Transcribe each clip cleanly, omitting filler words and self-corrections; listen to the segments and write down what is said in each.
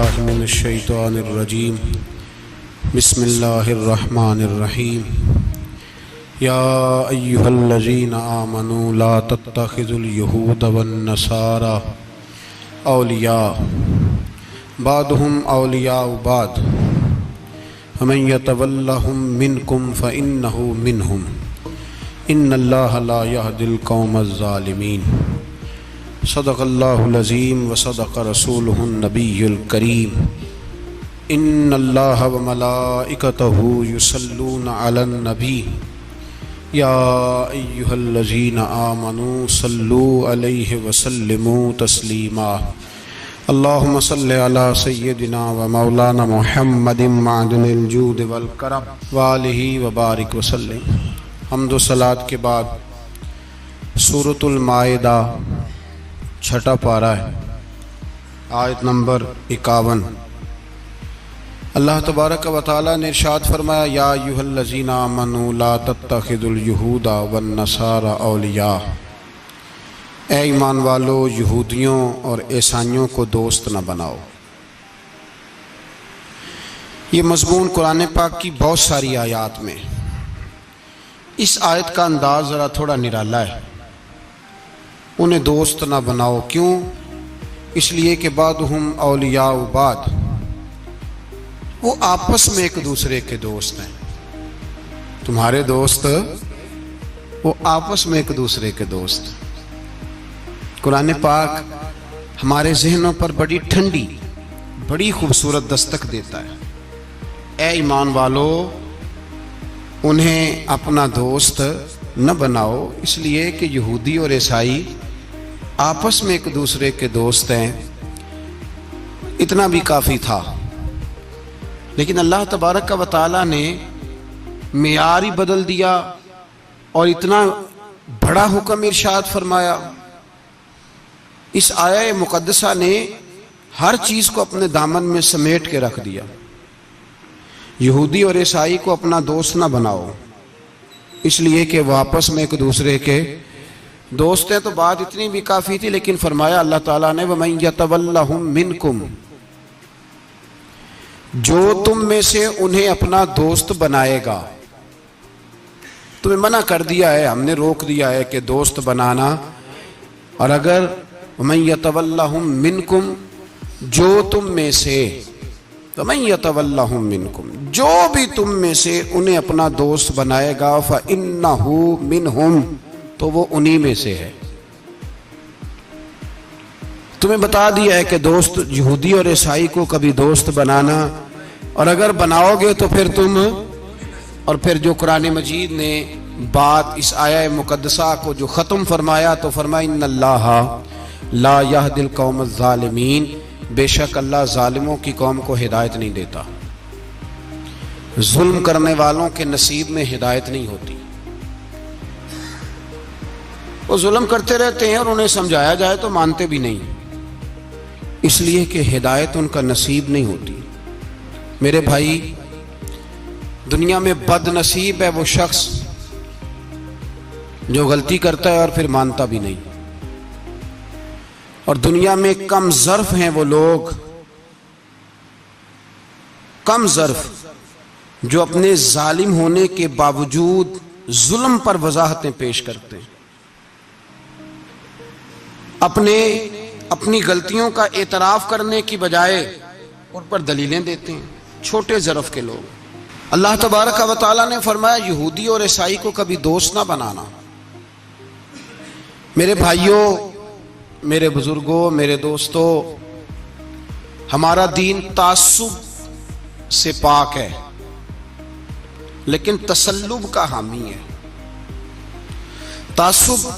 باللہ من الشیطان الرجیم بسم اللہ الرحمن الرحیم یا ایہا الذین آمنوا لا تتخذوا اليہود والنصارى اولیاء بعضهم اولیاء بعض ومن یتولہم منکم فإنہ منہم ان اللہ لا یہدی القوم الظالمین۔ صدق اللہ العظیم وصدق رسولہ النبی الکریم۔ ان اللہ وملائکتہ یصلون علی النبی یا ایہا الذین آمنوا صلوا علیہ وسلموا تسلیما۔ اللہم صل علی سیدنا و مولانا محمد معدن الجود والکرم وآلہ وبارک وسلم۔ حمد و صلاۃ کے بعد سورۃ المائدہ چھٹا پارہ ہے، آیت نمبر 51۔ اللہ تبارک و تعالیٰ نے ارشاد فرمایا یا ایھا الذین آمنوا لا تتخذوا اليہود والنصارى اولیاء، اے ایمان والو یہودیوں اور عیسائیوں کو دوست نہ بناؤ۔ یہ مضمون قرآن پاک کی بہت ساری آیات میں، اس آیت کا انداز ذرا تھوڑا نرالا ہے۔ انہیں دوست نہ بناؤ، کیوں؟ اس لیے کہ بعضهم اولیاء بعض، وہ آپس میں ایک دوسرے کے دوست ہیں۔ تمہارے دوست وہ آپس میں ایک دوسرے کے دوست۔ قرآن پاک ہمارے ذہنوں پر بڑی ٹھنڈی، بڑی خوبصورت دستک دیتا ہے۔ اے ایمان والو، انہیں اپنا دوست نہ بناؤ، اس لیے کہ یہودی اور عیسائی آپس میں ایک دوسرے کے دوست ہیں۔ اتنا بھی کافی تھا، لیکن اللہ تبارک و تعالیٰ نے معیار ہی بدل دیا اور اتنا بڑا حکم ارشاد فرمایا۔ اس آیہ مقدسہ نے ہر چیز کو اپنے دامن میں سمیٹ کے رکھ دیا۔ یہودی اور عیسائی کو اپنا دوست نہ بناؤ، اس لیے کہ وہ آپس میں ایک دوسرے کے دوست ہیں۔ تو بات اتنی بھی کافی تھی، لیکن فرمایا اللہ تعالیٰ نے وَمَن يَتَوَلَّهُم مِّنكُمْ، جو تم میں سے انہیں اپنا دوست بنائے گا۔ تمہیں منع کر دیا ہے، ہم نے روک دیا ہے کہ دوست بنانا۔ اور اگر وَمَن يَتَوَلَّهُم مِّنكُمْ، جو تم میں سے، وَمَن يَتَوَلَّهُم مِّنكُمْ، جو بھی تم میں سے انہیں اپنا دوست بنائے گا فَإِنَّهُ مِنْهُمْ، تو وہ انہی میں سے ہے۔ تمہیں بتا دیا ہے کہ دوست یہودی اور عیسائی کو کبھی دوست بنانا، اور اگر بناؤ گے تو پھر تم، اور پھر جو قرآن مجید نے بات اس آیہ مقدسہ کو جو ختم فرمایا تو فرمایا ان اللہ لا یہدی القوم الظالمین، بے شک اللہ ظالموں کی قوم کو ہدایت نہیں دیتا۔ ظلم کرنے والوں کے نصیب میں ہدایت نہیں ہوتی۔ وہ ظلم کرتے رہتے ہیں اور انہیں سمجھایا جائے تو مانتے بھی نہیں، اس لیے کہ ہدایت ان کا نصیب نہیں ہوتی۔ میرے بھائی، دنیا میں بد نصیب ہے وہ شخص جو غلطی کرتا ہے اور پھر مانتا بھی نہیں، اور دنیا میں کم ظرف ہیں وہ لوگ، کم ظرف جو اپنے ظالم ہونے کے باوجود ظلم پر وضاحتیں پیش کرتے ہیں، اپنی غلطیوں کا اعتراف کرنے کی بجائے ان پر دلیلیں دیتے ہیں۔ چھوٹے ظرف کے لوگ۔ اللہ تبارک و تعالیٰ نے فرمایا یہودی اور عیسائی کو کبھی دوست نہ بنانا۔ میرے بھائیوں، میرے بزرگوں، میرے دوستوں، ہمارا دین تعصب سے پاک ہے، لیکن تسلب کا حامی ہے۔ تعصب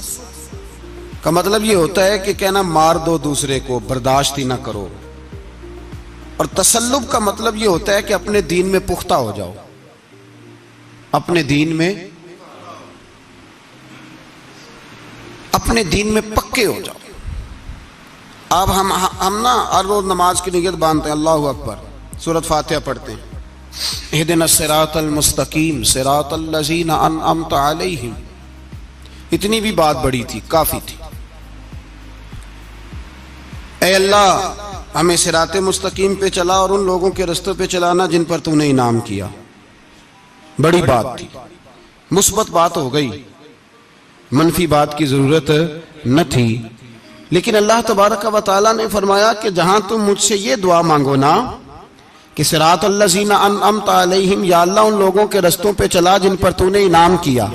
کا مطلب یہ ہوتا ہے کہ کہنا مار دو دوسرے کو، برداشت ہی نہ کرو، اور تسلب کا مطلب یہ ہوتا ہے کہ اپنے دین میں پختہ ہو جاؤ، اپنے دین میں پکے ہو جاؤ۔ اب ہم نا ہر روز نماز کی نیت باندھتے ہیں، اللہ اکبر، سورۃ فاتحہ پڑھتے ہیں، اہدنا الصراط المستقیم صراط الذین انعمت علیہم، اتنی بھی بات بڑی تھی، کافی تھی۔ اے اللہ ہمیں صراط مستقیم پہ چلا اور ان لوگوں کے رستوں پہ چلانا جن پر تو نے انعام کیا. بڑی بات تھی، مثبت بات ہو گئی، منفی بات کی ضرورت نہ تھی. لیکن اللہ تبارک و تعالیٰ نے فرمایا کہ جہاں تم مجھ سے یہ دعا مانگو نا کہ صراط الذین انعمت علیہم، یا اللہ ان لوگوں کے رستوں پہ چلا جن پر تو نے انعام کیا،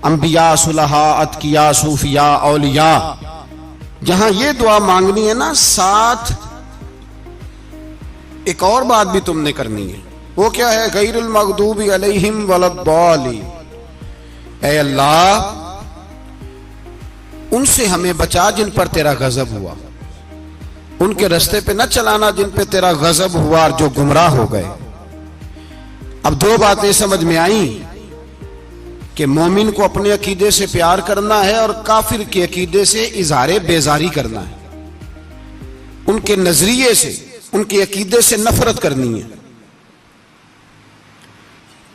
انبیاء، صلحاء، اتقیاء، صوفیاء، اولیاء. جہاں یہ دعا مانگنی ہے نا، ساتھ ایک اور بات بھی تم نے کرنی ہے. وہ کیا ہے؟ غیر المغضوب علیہم ولا الضالین. اے اللہ ان سے ہمیں بچا جن پر تیرا غضب ہوا، ان کے رستے پہ نہ چلانا جن پہ تیرا غضب ہوا اور جو گمراہ ہو گئے. اب دو باتیں سمجھ میں آئیں کہ مومن کو اپنے عقیدے سے پیار کرنا ہے اور کافر کے عقیدے سے اظہار بیزاری کرنا ہے، ان کے نظریے سے، ان کے عقیدے سے نفرت کرنی ہے.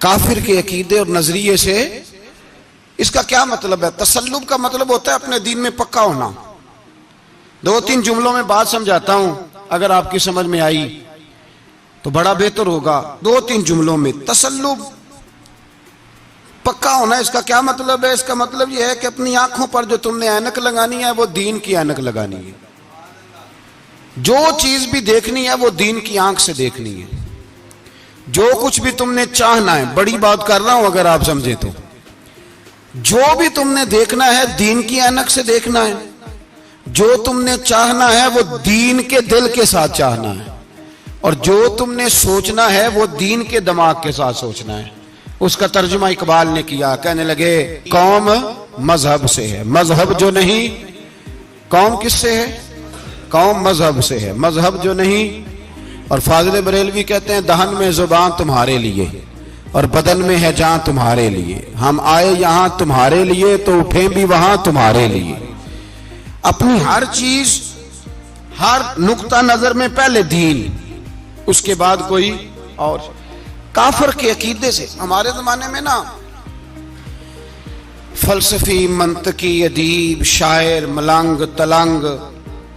کافر کے عقیدے اور نظریے سے، اس کا کیا مطلب ہے؟ تسلب کا مطلب ہوتا ہے اپنے دین میں پکا ہونا. دو تین جملوں میں بات سمجھاتا ہوں، اگر آپ کی سمجھ میں آئی تو بڑا بہتر ہوگا. دو تین جملوں میں تسلب، پکا ہونا، اس کا کیا مطلب ہے؟ اس کا مطلب یہ ہے کہ اپنی آنکھوں پر جو تم نے اینک لگانی ہے وہ دین کی اینک لگانی ہے. جو چیز بھی دیکھنی ہے وہ دین کی آنکھ سے دیکھنی ہے. جو کچھ بھی تم نے چاہنا ہے، بڑی بات کر رہا ہوں اگر آپ سمجھے تو، جو بھی تم نے دیکھنا ہے دین کی اینک سے دیکھنا ہے. جو تم نے چاہنا ہے وہ دین کے دل کے ساتھ چاہنا ہے، اور جو تم نے سوچنا ہے وہ دین کے دماغ کے ساتھ سوچنا ہے. اس کا ترجمہ اقبال نے کیا، کہنے لگے قوم مذہب سے ہے، مذہب جو نہیں. قوم کس سے ہے؟ قوم مذہب سے ہے، مذہب جو نہیں. اور فاضل بریلوی کہتے ہیں دہن میں زبان تمہارے لیے اور بدن میں ہے جان تمہارے لیے. ہم آئے یہاں تمہارے لیے تو اٹھیں بھی وہاں تمہارے لیے. اپنی ہر چیز، ہر نقطہ نظر میں پہلے دین، اس کے بعد کوئی اور. کافر کے عقیدے سے ہمارے زمانے میں نا فلسفی، منطقی، ادیب، شاعر، ملنگ، تلنگ،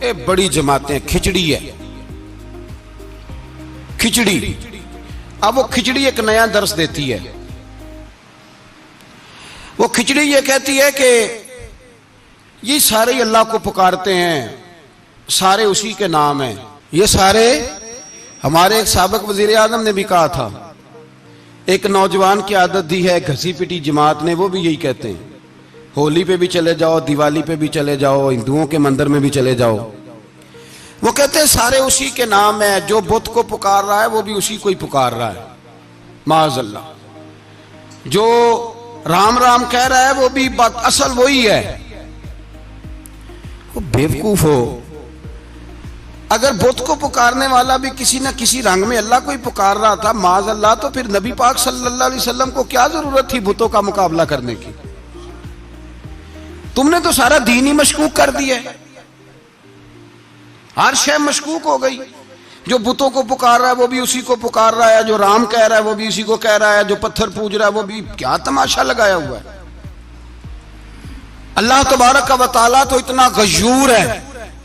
یہ بڑی جماعتیں. کھچڑی ہے، کھچڑی. اب وہ کھچڑی ایک نیا درس دیتی ہے. وہ کھچڑی یہ کہتی ہے کہ یہ سارے اللہ کو پکارتے ہیں، سارے اسی کے نام ہیں. یہ سارے، ہمارے ایک سابق وزیر اعظم نے بھی کہا تھا، ایک نوجوان کی عادت دی ہے گھسی پٹی جماعت نے، وہ بھی یہی کہتے ہیں. ہولی پہ بھی چلے جاؤ، دیوالی پہ بھی چلے جاؤ، ہندوؤں کے مندر میں بھی چلے جاؤ، وہ کہتے ہیں سارے اسی کے نام ہے. جو بت کو پکار رہا ہے وہ بھی اسی کو ہی پکار رہا ہے، معاذ اللہ. جو رام رام کہہ رہا ہے وہ بھی اصل وہی ہے. وہ بیوقوف ہو. اگر بت کو پکارنے والا بھی کسی نہ کسی رنگ میں اللہ کو ہی پکار رہا تھا، معاذ اللہ، تو پھر نبی پاک صلی اللہ علیہ وسلم کو کیا ضرورت تھی بتوں کا مقابلہ کرنے کی؟ تم نے تو سارا دین ہی مشکوک کر دیا ہے، ہر شے مشکوک ہو گئی. جو بتوں کو پکار رہا ہے وہ بھی اسی کو پکار رہا ہے، جو رام کہہ رہا ہے وہ بھی اسی کو کہہ رہا ہے، جو پتھر پوج رہا ہے وہ بھی. کیا تماشا لگایا ہوا ہے. اللہ تبارک و تعالیٰ تو اتنا غیور ہے،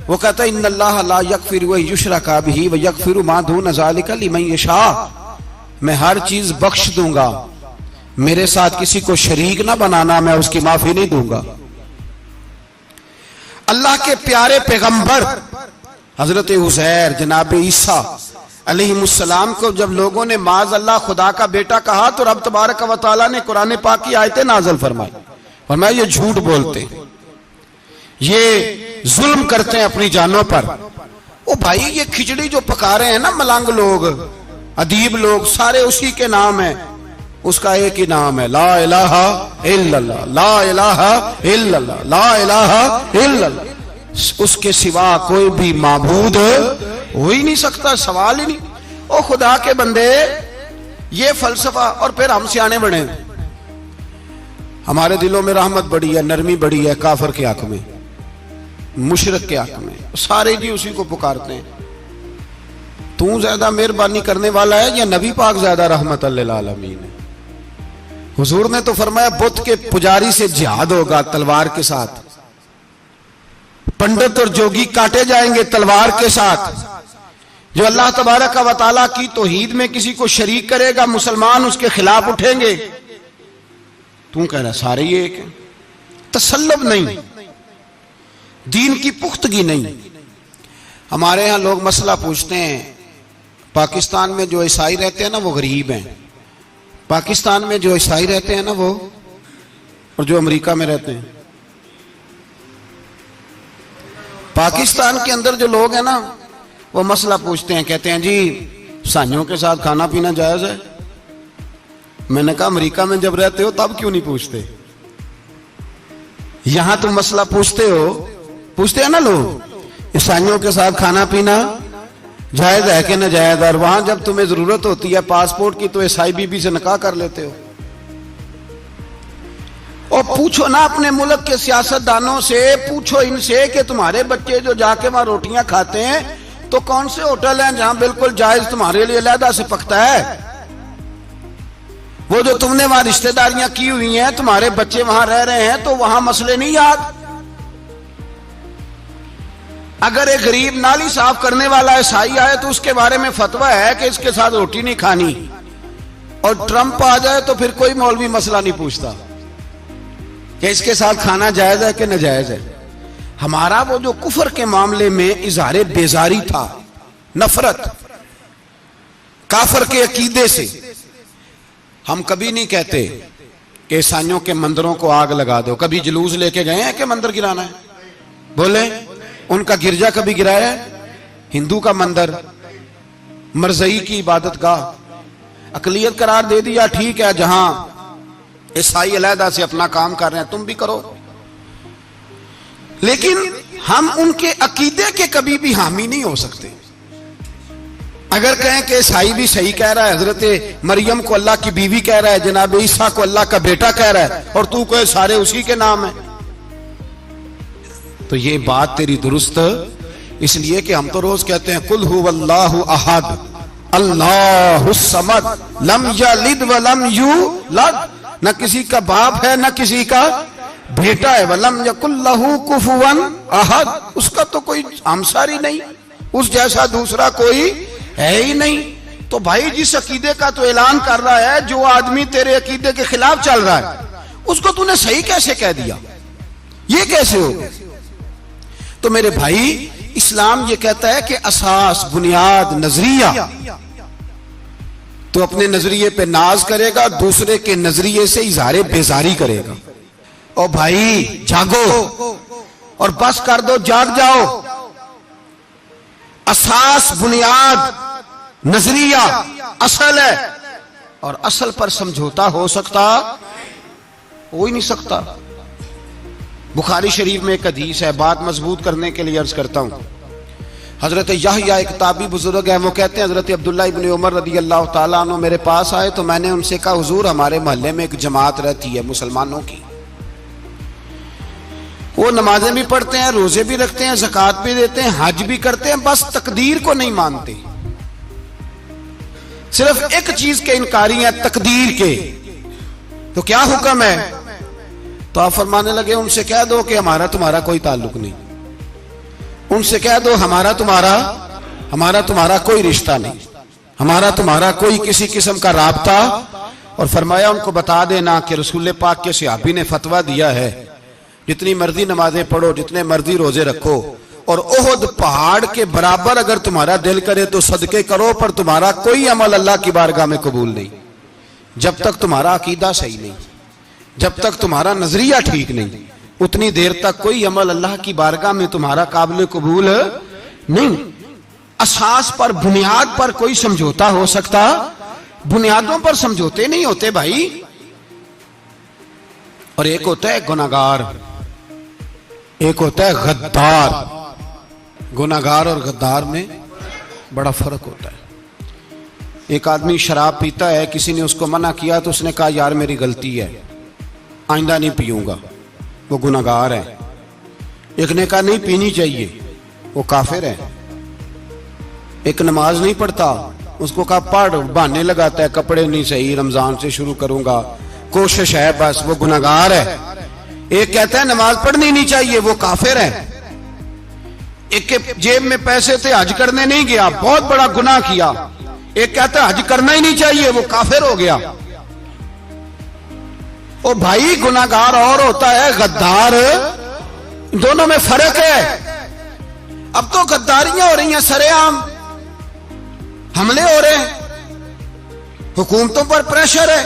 وہ کہتا ہے ان اللہ لا یغفر ان یشرک بہ ویغفر ما دون ذلک لمن یشاء. میں ہر چیز بخش دوں گا، میرے ساتھ کسی کو شریک نہ بنانا، میں اس کی معافی نہیں دوں گا. اللہ کے پیارے پیغمبر حضرت عزیر، جناب عیسیٰ علیہ السلام کو جب لوگوں نے معاذ اللہ خدا کا بیٹا کہا تو رب تبارک و تعالیٰ نے قرآن پاک کی آیتیں نازل فرمائی. فرمایا یہ جھوٹ بولتے ہیں، یہ ظلم کرتے ہیں اپنی جانوں پر. او بھائی، یہ کھچڑی جو پکا رہے ہیں نا ملنگ لوگ، ادیب لوگ، سارے اسی کے نام ہیں. اس کا ایک ہی نام ہے، لا الہ الا اللہ، لا الہ الا اللہ، لا الہ الا اللہ. اس کے سوا کوئی بھی معبود ہو ہی نہیں سکتا، سوال ہی نہیں. او خدا کے بندے، یہ فلسفہ. اور پھر ہم سیانے بڑے، ہمارے دلوں میں رحمت بڑی ہے، نرمی بڑی ہے کافر کے حق میں، مشرک کے حق میں. سارے جی اسی کو پکارتے ہیں. تو زیادہ مہربانی کرنے والا ہے یا نبی پاک زیادہ رحمت للعالمین ہے؟ حضور نے تو فرمایا بت کے پجاری سے جہاد ہوگا تلوار کے ساتھ، پنڈت اور جوگی کاٹے جائیں گے تلوار کے ساتھ. جو اللہ تبارک و تعالیٰ کی توحید میں کسی کو شریک کرے گا مسلمان اس کے خلاف اٹھیں گے. تو کہہ رہا سارے یہ ایک ہیں. تسلب نہیں، دین کی پختگی نہیں. ہمارے ہاں لوگ مسئلہ پوچھتے ہیں پاکستان میں جو عیسائی رہتے ہیں نا وہ غریب ہیں، پاکستان میں جو عیسائی رہتے ہیں نا وہ، اور جو امریکہ میں رہتے ہیں. پاکستان کے اندر جو لوگ ہیں نا وہ مسئلہ پوچھتے ہیں، کہتے ہیں جی عیسائیوں کے ساتھ کھانا پینا جائز ہے. میں نے کہا امریکہ میں جب رہتے ہو تب کیوں نہیں پوچھتے؟ یہاں تم مسئلہ پوچھتے ہیں نا لوگ عیسائیوں کے ساتھ کھانا پینا جائز ہے کہ ناجائز، اور وہاں جب تمہیں ضرورت ہوتی ہے پاسپورٹ کی تو عیسائی بی بی سے نکاح کر لیتے ہو. اور پوچھو نا اپنے ملک کے سیاست دانوں سے، پوچھو ان سے کہ تمہارے بچے جو جا کے وہاں روٹیاں کھاتے ہیں تو کون سے ہوٹل ہیں جہاں بالکل جائز تمہارے لیے علیحدہ سے پکتا ہے؟ وہ جو تم نے وہاں رشتہ داریاں کی ہوئی ہیں، تمہارے بچے وہاں رہ رہے ہیں تو وہاں مسئلے نہیں یاد. اگر ایک غریب نالی صاف کرنے والا عیسائی آئے تو اس کے بارے میں فتویٰ ہے کہ اس کے ساتھ روٹی نہیں کھانی، اور ٹرمپ آ جائے تو پھر کوئی مولوی مسئلہ نہیں پوچھتا کہ اس کے ساتھ کھانا جائز ہے کہ ناجائز ہے. ہمارا وہ جو کفر کے معاملے میں اظہار بیزاری تھا، نفرت کافر کے عقیدے سے، ہم کبھی نہیں کہتے کہ عیسائیوں کے مندروں کو آگ لگا دو. کبھی جلوس لے کے گئے ہیں کہ مندر گرانا ہے؟ بولے ان کا گرجا کبھی گرایا ہے؟ ہندو کا مندر، مرزئی کی عبادت گاہ، اقلیت قرار دے دیا، ٹھیک ہے جہاں عیسائی علیحدہ سے اپنا کام کر رہے ہیں تم بھی کرو. لیکن ہم ان کے عقیدے کے کبھی بھی حامی نہیں ہو سکتے. اگر کہیں کہ عیسائی بھی صحیح کہہ رہا ہے، حضرت مریم کو اللہ کی بیوی کہہ رہا ہے، جناب عیسیٰ کو اللہ کا بیٹا کہہ رہا ہے، اور تو کوئی سارے اسی کے نام ہیں، تو یہ بات تیری درست. اس لیے کہ ہم تو روز کہتے ہیں قل هو اللہ احد اللہ الصمد لم یلد ولم یولد، نہ کسی کا باپ ہے نہ کسی کا بیٹا ہے، ولم یکن لہ کفوا احد، اس کا تو کوئی ہمسر ہی نہیں، اس جیسا دوسرا کوئی ہے ہی نہیں. تو بھائی جس عقیدے کا تو اعلان کر رہا ہے، جو آدمی تیرے عقیدے کے خلاف چل رہا ہے اس کو تو نے صحیح کیسے کہہ دیا؟ یہ کیسے ہو؟ تو میرے بھائی اسلام یہ کہتا ہے کہ اساس، بنیاد، نظریہ، تو اپنے نظریے پہ ناز کرے گا، دوسرے کے نظریے سے اظہار بیزاری کرے گا. اور بھائی جاگو اور بس کر دو، جاگ جاؤ. اساس، بنیاد، نظریہ اصل ہے، اور اصل پر سمجھوتا ہو سکتا ہو ہی نہیں سکتا. بخاری شریف میں ایک حدیث ہے، بات مضبوط کرنے کے لیے عرض کرتا ہوں. حضرت یحییٰ ایک تابعی بزرگ ہیں، وہ کہتے ہیں حضرت عبداللہ ابن عمر رضی اللہ تعالیٰ عنہ میرے پاس آئے تو میں نے ان سے کہا حضور ہمارے محلے میں ایک جماعت رہتی ہے مسلمانوں کی، وہ نمازیں بھی پڑھتے ہیں، روزے بھی رکھتے ہیں، زکوٰۃ بھی دیتے ہیں، حج بھی کرتے ہیں، بس تقدیر کو نہیں مانتے. صرف ایک چیز کے انکاری ہیں، تقدیر کے. تو کیا حکم ہے؟ تو آپ فرمانے لگے ان سے کہہ دو کہ ہمارا تمہارا کوئی تعلق نہیں، ان سے کہہ دو ہمارا تمہارا کوئی رشتہ نہیں، ہمارا تمہارا کوئی کسی قسم کا رابطہ. اور فرمایا ان کو بتا دینا کہ رسول پاک کے صحابی نے فتویٰ دیا ہے جتنی مرضی نمازیں پڑھو، جتنے مرضی روزے رکھو، اور احد پہاڑ کے برابر اگر تمہارا دل کرے تو صدقے کرو، پر تمہارا کوئی عمل اللہ کی بارگاہ میں قبول نہیں جب تک تمہارا عقیدہ صحیح نہیں، جب تک تمہارا نظریہ ٹھیک نہیں، اتنی دیر تک کوئی عمل اللہ کی بارگاہ میں تمہارا قابل قبول نہیں. اساس پر، بنیاد پر کوئی سمجھوتا ہو سکتا، بنیادوں پر سمجھوتے نہیں ہوتے بھائی. اور ایک ہوتا ہے گناہگار، ایک ہوتا ہے غدار. گناہگار اور غدار میں بڑا فرق ہوتا ہے. ایک آدمی شراب پیتا ہے، کسی نے اس کو منع کیا تو اس نے کہا یار میری غلطی ہے، آئندہ نہیں پیوں گا، وہ گناہگار ہے. ایک نے کہا نہیں پینی چاہیے، وہ کافر ہے. ایک نماز نہیں پڑھتا، اس کو کہا پڑھ، بہانے لگاتا ہے کپڑے نہیں صحیح، رمضان سے شروع کروں گا، کوشش ہے بس، وہ گناہگار ہے. ایک کہتا ہے نماز پڑھنی نہیں چاہیے، وہ کافر ہے. ایک کے جیب میں پیسے تھے, حج کرنے نہیں گیا, بہت بڑا گناہ کیا. ایک کہتا ہے حج کرنا ہی نہیں چاہیے, وہ کافر ہو گیا. او بھائی گناہگار اور ہوتا ہے, غدار, دونوں میں فرق ہے. اب تو غداریاں ہو رہی ہیں, سرے عام حملے ہو رہے ہیں, حکومتوں پر پریشر ہے.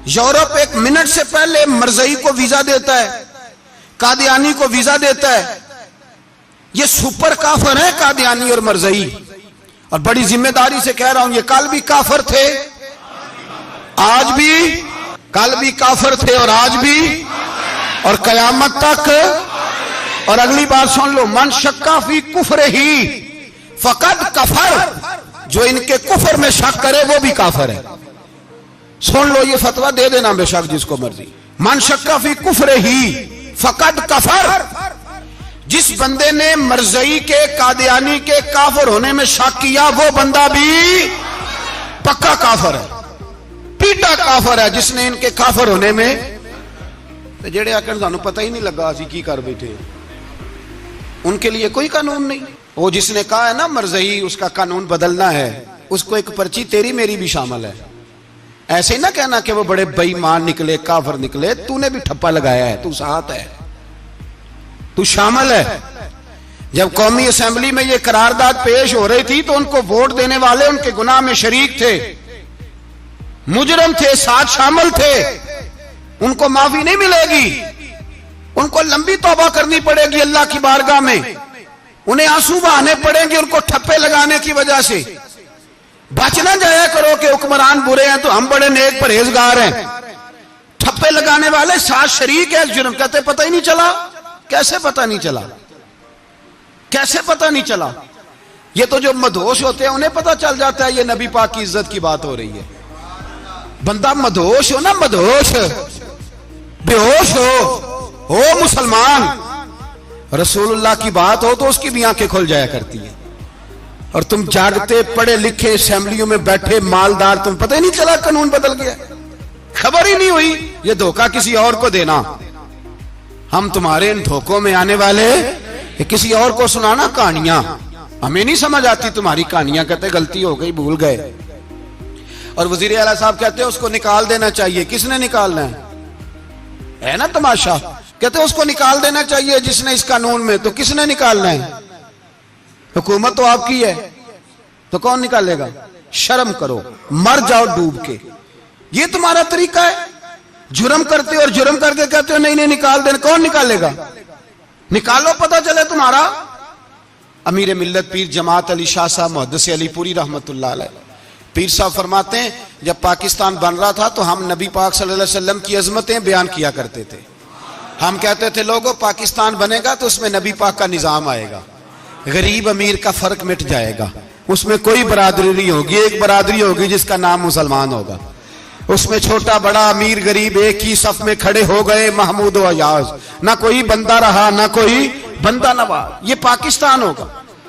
یورپ ایک منٹ سے پہلے مرزئی کو ویزا دیتا ہے, قادیانی کو ویزا دیتا ہے. یہ سپر کافر ہیں قادیانی اور مرزئی, اور بڑی ذمہ داری سے کہہ رہا ہوں, یہ کل بھی کافر تھے, آج بھی, کل بھی کافر تھے اور آج بھی, اور قیامت تک. اور اگلی بات سن لو, من شکا فی کفر ہی فقد کفر, جو ان کے کفر میں شک کرے وہ بھی کافر ہے. سن لو, یہ فتویٰ دے دینا بے شک جس کو مرضی. من شکا فی کفر ہی فقد کفر, جس بندے نے مرزئی کے, قادیانی کے کافر ہونے میں شک کیا, وہ بندہ بھی پکا کافر ہے, پیٹا کافر ہے, جس نے ان کے کافر ہونے میں. جڑے آکر سانو پتہ ہی نہیں لگا اسی کی کر بیٹھے, ان کے لیے کوئی قانون نہیں. وہ جس نے کہا ہے نا مرزئی اس کا قانون بدلنا ہے, اس کو ایک پرچی تیری میری بھی شامل ہے. ایسے ہی نہ کہنا کہ وہ بڑے بے ایمان نکلے, کافر نکلے, تو نے بھی ٹھپا لگایا ہے, تو ساتھ ہے, تو شامل ہے. جب قومی اسمبلی میں یہ قرارداد پیش ہو رہی تھی تو ان کو ووٹ دینے والے ان کے گناہ میں شریک تھے, مجرم تھے, ساتھ شامل تھے. ان کو معافی نہیں ملے گی, ان کو لمبی توبہ کرنی پڑے گی اللہ کی بارگاہ میں, انہیں آنسو بہانے پڑیں گے ان کو ٹھپے لگانے کی وجہ سے. بچ نہ جایا کرو کہ حکمران برے ہیں تو ہم بڑے نیک پرہیزگار ہیں. ٹھپے لگانے والے ساتھ شریک ہے جرم, کہتے پتہ ہی نہیں چلا. کیسے پتہ نہیں چلا, کیسے پتہ نہیں چلا؟ یہ تو جو مدہوش ہوتے ہیں انہیں پتہ چل جاتا ہے یہ نبی پاک کی عزت کی بات ہو رہی ہے. بندہ مدہوش ہو نا, مدہوش, بے ہوش ہو مسلمان, رسول اللہ کی بات ہو تو اس کی بھی آنکھیں کھل جایا کرتی ہیں. اور تم جاگتے پڑھے لکھے اسمبلیوں میں بیٹھے مالدار, تم پتہ ہی نہیں چلا قانون بدل گیا, خبر ہی نہیں ہوئی. یہ دھوکہ کسی اور کو دینا. ہم تمہارے ان دھوکوں میں آنے والے, کسی اور کو سنانا کہانیاں, ہمیں نہیں سمجھ آتی تمہاری کہانیاں. کہتے غلطی ہو گئی, بھول گئے. اور وزیر اعلیٰ صاحب کہتے ہیں اس کو نکال دینا چاہیے. کس نے نکالنا ہے نا تماشا. کہتے ہیں اس کو نکال دینا چاہیے جس نے اس قانون میں, تو کس نے نکالنا ہے؟ حکومت تو آپ کی ہے, تو کون نکالے گا؟ شرم کرو, مر جاؤ ڈوب کے. یہ تمہارا طریقہ ہے, جرم کرتے اور جرم کر کے کہتے ہو نہیں نہیں نکال دینا. کون نکالے گا؟ نکالو, پتہ چلے تمہارا. امیر ملت پیر جماعت علی شاہ صاحب محدث علی پوری رحمت اللہ علیہ, پیر صاحب فرماتے ہیں جب پاکستان بن رہا تھا تو ہم نبی پاک صلی اللہ علیہ وسلم کی عظمتیں بیان کیا کرتے تھے. ہم کہتے تھے لوگوں پاکستان بنے گا تو اس میں نبی پاک کا نظام آئے گا, غریب امیر کا فرق مٹ جائے گا, اس میں کوئی برادری نہیں ہوگی, ایک برادری ہوگی جس کا نام مسلمان ہوگا. اس میں چھوٹا بڑا امیر غریب ایک ہی صف میں کھڑے ہو گئے, محمود و ایاز, نہ کوئی بندہ رہا نہ کوئی بندہ نواز. یہ پاکستان ہوگا.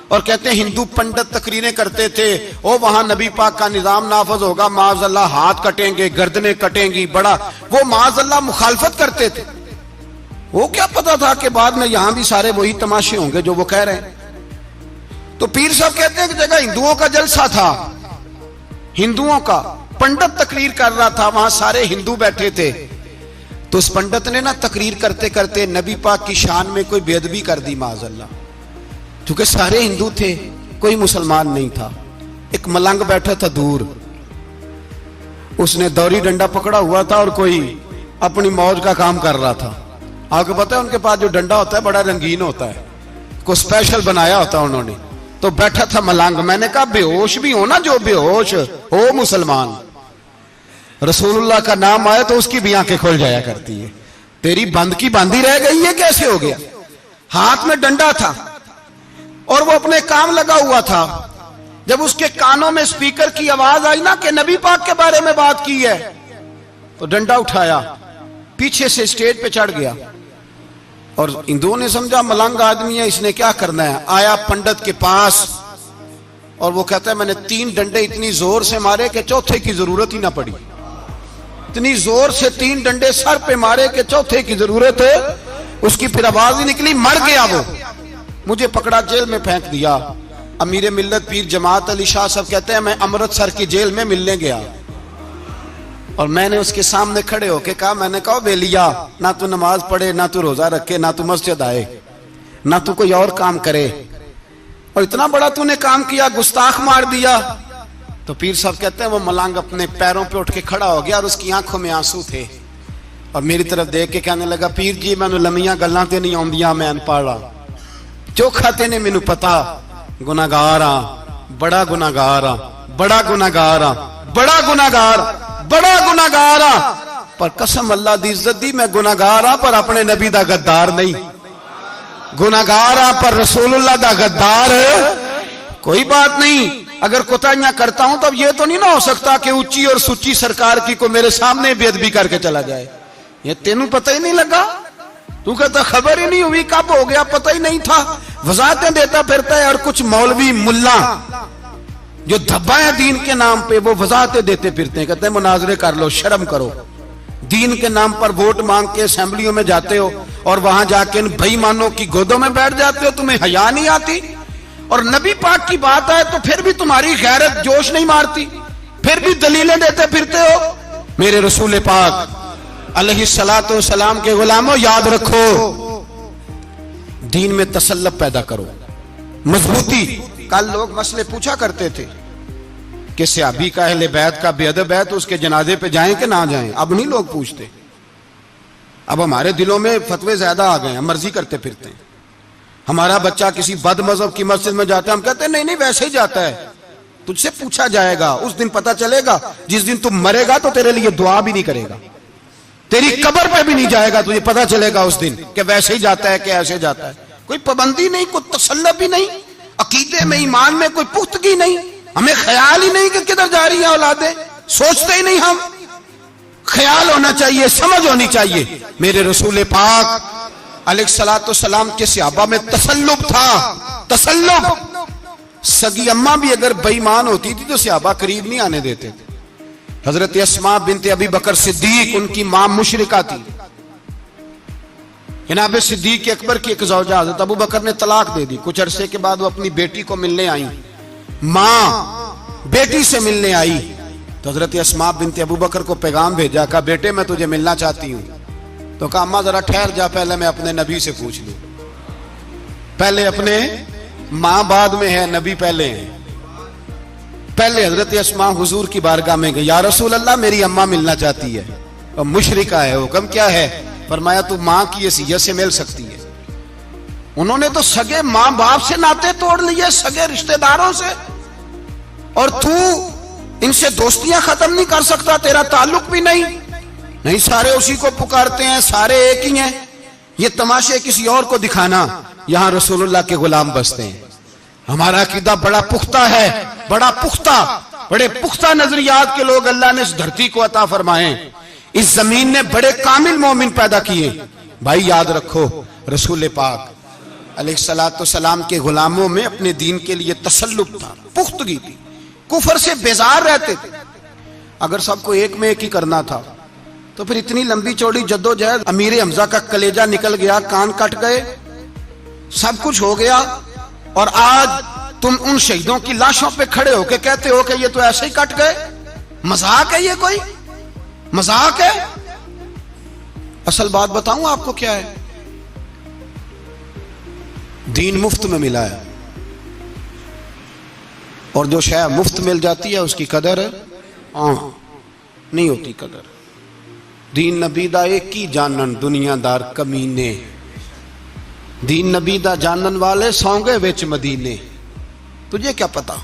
اور کہتے ہیں ہندو پنڈت تقریریں کرتے تھے, او وہاں نبی پاک کا نظام نافذ ہوگا, معاذ اللہ ہاتھ کٹیں گے, گردنیں کٹیں گی, بڑا وہ معاذ اللہ مخالفت کرتے تھے. وہ کیا پتا تھا کہ بعد میں یہاں بھی سارے وہی تماشے ہوں گے جو وہ کہہ رہے ہیں. تو پیر صاحب کہتے ہیں کہ جگہ ہندوؤں کا جلسہ تھا, ہندوؤں کا پنڈت تقریر کر رہا تھا, وہاں سارے ہندو بیٹھے تھے. تو اس پنڈت نے نا تقریر کرتے کرتے نبی پاک کی شان میں کوئی بے ادبی کر دی معاذ اللہ. چونکہ سارے ہندو تھے, کوئی مسلمان نہیں تھا. ایک ملنگ بیٹھا تھا دور, اس نے دوری ڈنڈا پکڑا ہوا تھا اور کوئی اپنی موج کا کام کر رہا تھا. آپ کو پتا ہے ان کے پاس جو ڈنڈا ہوتا ہے بڑا رنگین ہوتا ہے, کوئی اسپیشل بنایا ہوتا ہے انہوں نے. تو بیٹھا تھا ملنگ. میں نے کہا بے ہوش بھی ہو نا, جو بے ہوش ہو مسلمان, رسول اللہ کا نام آئے تو اس کی بھی آنکھیں کھل جایا کرتی ہے. تیری بند کی باندھی رہ گئی, یہ کیسے ہو گیا؟ ہاتھ میں ڈنڈا تھا اور وہ اپنے کام لگا ہوا تھا. جب اس کے کانوں میں سپیکر کی آواز آئی نا کہ نبی پاک کے بارے میں بات کی ہے, تو ڈنڈا اٹھایا, پیچھے سے اسٹیج پہ چڑھ گیا. اور ہندوؤں نے سمجھا ملنگ آدمی ہے, اس نے کیا کرنا ہے. آیا پنڈت کے پاس اور وہ کہتا ہے میں نے 3 ڈنڈے اتنی زور سے مارے کہ چوتھے کی ضرورت ہی نہ پڑی. اتنی زور سے 3 ڈنڈے سر پہ مارے کہ چوتھے کی ضرورت اس کی پھر آواز ہی نکلی, مر گیا وہ. مجھے پکڑا جیل میں پھینک دیا. امیر ملت پیر جماعت علی شاہ صاحب کہتے ہیں میں امرتسر کی جیل میں ملنے گیا اور میں نے اس کے سامنے کھڑے ہو کے کہا, میں نے کہا بیلیا, نہ تو نماز پڑھے, نہ تو روزہ رکھے, نہ تو مسجد آئے, نہ تو کوئی اور کام کرے, اور اتنا بڑا تو نے کام کیا, گستاخ مار دیا. تو پیر صاحب کہتے ہیں وہ ملنگ اپنے پیروں پہ اٹھ کے کھڑا ہو گیا اور اس کی آنکھوں میں آنسو تھے اور میری طرف دیکھ کے کہنے لگا, پیر جی میں نے لمیاں گلاں تے نہیں آندیاں, میں ان پڑھا چوکھا تے نے مینوں پتا گناہگار ہاں, بڑا گناہگار ہاں, بڑا گناہگار ہاں, بڑا گناہگار, بڑا گناہگار ہاں, پر قسم اللہ دی عزت دی میں گناہگار ہاں پر اپنے نبی دا غدار نہیں, گناہگار ہاں پر رسول اللہ دا غدار کوئی بات نہیں. اگر کوتاہیاں کرتا ہوں تو یہ تو نہیں نہ ہو سکتا کہ اونچی اور سچی سرکار کی کو میرے سامنے بے ادبی کر کے چلا جائے. یہ تینوں پتہ ہی نہیں لگا, تو کہتا خبر ہی نہیں ہوئی, کب ہو گیا پتہ ہی نہیں تھا. وضاحتیں دیتا پھرتا ہے اور کچھ مولوی ملا جو دھبا ہے دین کے نام پہ وہ وضاحتیں دیتے پھرتے ہیں, کہتے ہیں مناظرے کر لو, شرم کرو. دین کے نام پر ووٹ مانگ کے اسمبلیوں میں جاتے ہو اور وہاں جا کے ان بھائی مانوں کی گودوں میں بیٹھ جاتے ہو, تمہیں حیا نہیں آتی. اور نبی پاک کی بات آئے تو پھر بھی تمہاری غیرت جوش نہیں مارتی, پھر بھی دلیلیں دیتے پھرتے ہو. میرے رسول پاک علیہ الصلوۃ والسلام کے غلاموں یاد رکھو, دین میں تسلط پیدا کرو, مضبوطی. کل لوگ مسئلے پوچھا کرتے تھے کہ صحابی کا اہل بیت کا بے ادب ہے تو اس کے جنازے پہ جائیں کہ نہ جائیں. اب نہیں لوگ پوچھتے, اب ہمارے دلوں میں فتوے زیادہ آ گئے ہیں, مرضی کرتے پھرتے ہیں. ہمارا بچہ کسی بد مذہب کی مسجد میں جاتا ہے, ہم کہتے ہیں نہیں نہیں ویسے ہی جاتا ہے. تجھ سے پوچھا جائے گا, اس دن پتہ چلے گا, جس دن تم مرے گا تو تیرے لیے دعا بھی نہیں کرے گا, تیری قبر پہ بھی نہیں جائے گا, تجھے پتہ چلے گا اس دن کہ ویسے ہی جاتا ہے کہ ایسے جاتا ہے. کوئی پابندی نہیں, کوئی تسلط بھی نہیں, عقیدے میں ایمان میں کوئی پختگی نہیں, ہمیں خیال ہی نہیں کہ کدھر جا رہی ہیں اولادیں, سوچتے ہی نہیں. ہم خیال ہونا چاہیے, سمجھ ہونی چاہیے. میرے رسول پاک علیہ الصلوۃ والسلام کے صحابہ میں تسلط تھا, تسلط. سگی اماں بھی اگر بے ایمان ہوتی تھی تو صحابہ قریب نہیں آنے دیتے تھے. حضرت اسماء بنت ابی بکر صدیق ان کی ماں مشرکہ تھی. جناب صدیق اکبر کی ایک زوجہ حضرت ابو بکر نے طلاق دے دی. کچھ عرصے کے بعد وہ اپنی بیٹی کو ملنے آئی, ماں بیٹی سے ملنے آئی تو حضرت اسماء بنت ابو بکر کو پیغام بھیجا, کہا بیٹے میں تجھے ملنا چاہتی ہوں. تو کہا اماں ذرا ٹھہر جا, پہلے میں اپنے نبی سے پوچھ لوں. پہلے اپنے ماں بعد میں ہے, نبی پہلے ہیں. پہلے حضرت اسماء حضور کی بارگاہ میں گئی, یا رسول اللہ میری اماں ملنا چاہتی ہے اور مشرکہ ہے, حکم کیا ہے؟ فرمایا تو ماں کی حیثیت سے مل سکتی ہے. انہوں نے تو سگے ماں باپ سے ناطے توڑ لیے, سگے رشتہ داروں سے, اور تو ان سے دوستیاں ختم نہیں کر سکتا, تیرا تعلق بھی نہیں. نہیں سارے اسی کو پکارتے ہیں, سارے ایک ہی ہیں. یہ تماشے کسی اور کو دکھانا, یہاں رسول اللہ کے غلام بستے ہیں. ہمارا عقیدہ بڑا پختہ ہے, بڑا پختہ, بڑے پختہ نظریات کے لوگ اللہ نے اس دھرتی کو عطا فرمائے. اس زمین نے بڑے کامل مومن پیدا کیے. بھائی یاد رکھو, رسول پاک علیہ الصلوۃ والسلام کے غلاموں میں اپنے دین کے لیے تسلط تھا, پختگی تھی, کفر سے بیزار رہتے تھے. اگر سب کو ایک میں ایک ہی کرنا تھا تو پھر اتنی لمبی چوڑی جدوجہد, امیر حمزہ کا کلیجہ نکل گیا, کان کٹ گئے, سب کچھ ہو گیا, اور آج تم ان شہیدوں کی لاشوں پہ کھڑے ہو کے کہتے ہو کہ یہ تو ایسے ہی کٹ گئے. مذاق ہے یہ, کوئی مذاق ہے؟ اصل بات بتاؤں آپ کو کیا ہے, دین مفت میں ملا ہے, اور جو شے مفت مل جاتی ہے اس کی قدر نہیں ہوتی. قدر دین نبی دا ایک ہی جانن دنیا دار کمینے, دین نبی دا جانن والے سونگے وچ مدینے. تجھے کیا پتا,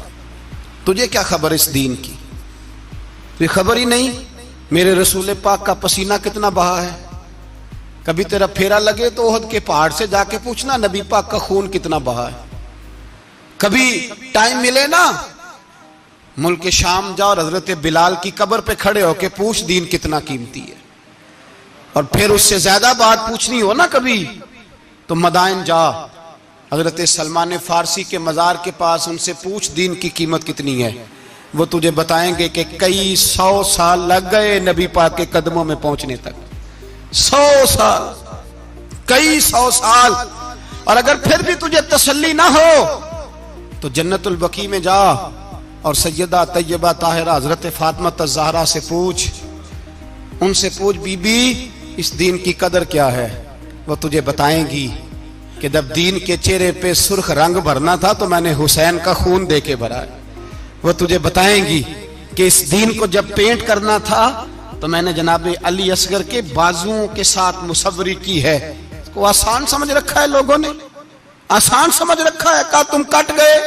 تجھے کیا خبر اس دین کی؟ تجھے خبر ہی نہیں میرے رسول پاک کا پسینہ کتنا بہا ہے. کبھی تیرا پھیرا لگے تو احد کے پہاڑ سے جا کے پوچھنا نبی پاک کا خون کتنا بہا ہے. کبھی ٹائم ملے نا, ملک شام جا اور حضرت بلال کی قبر پہ کھڑے ہو کے پوچھ دین کتنا قیمتی ہے. اور پھر اس سے زیادہ بات پوچھنی ہو نا کبھی تو مدائن جا, حضرت سلمان فارسی کے مزار کے پاس ان سے پوچھ دین کی قیمت کتنی ہے. وہ تجھے بتائیں گے کہ کئی 100 سال لگ گئے نبی پاک کے قدموں میں پہنچنے تک. 100 سال, کئی 100 سال. اور اگر پھر بھی تجھے تسلی نہ ہو تو جنت البقیع میں جا اور سیدہ طیبہ طاہرہ حضرت فاطمہ الزہرا سے پوچھ، ان سے پوچھ بی بی اس دین کی قدر کیا ہے، وہ تجھے بتائیں گی کہ جب دین کے چہرے پہ سرخ رنگ بھرنا تھا تو میں نے حسین کا خون دے کے بھرا ہے۔ وہ تجھے بتائیں گی کہ اس دین کو جب پینٹ کرنا تھا تو میں نے جناب علی اصغر کے بازوؤں کے ساتھ مصوری کی ہے۔ اس کو آسان سمجھ رکھا ہے لوگوں نے، آسان سمجھ رکھا ہے، کہا تم کٹ گئے۔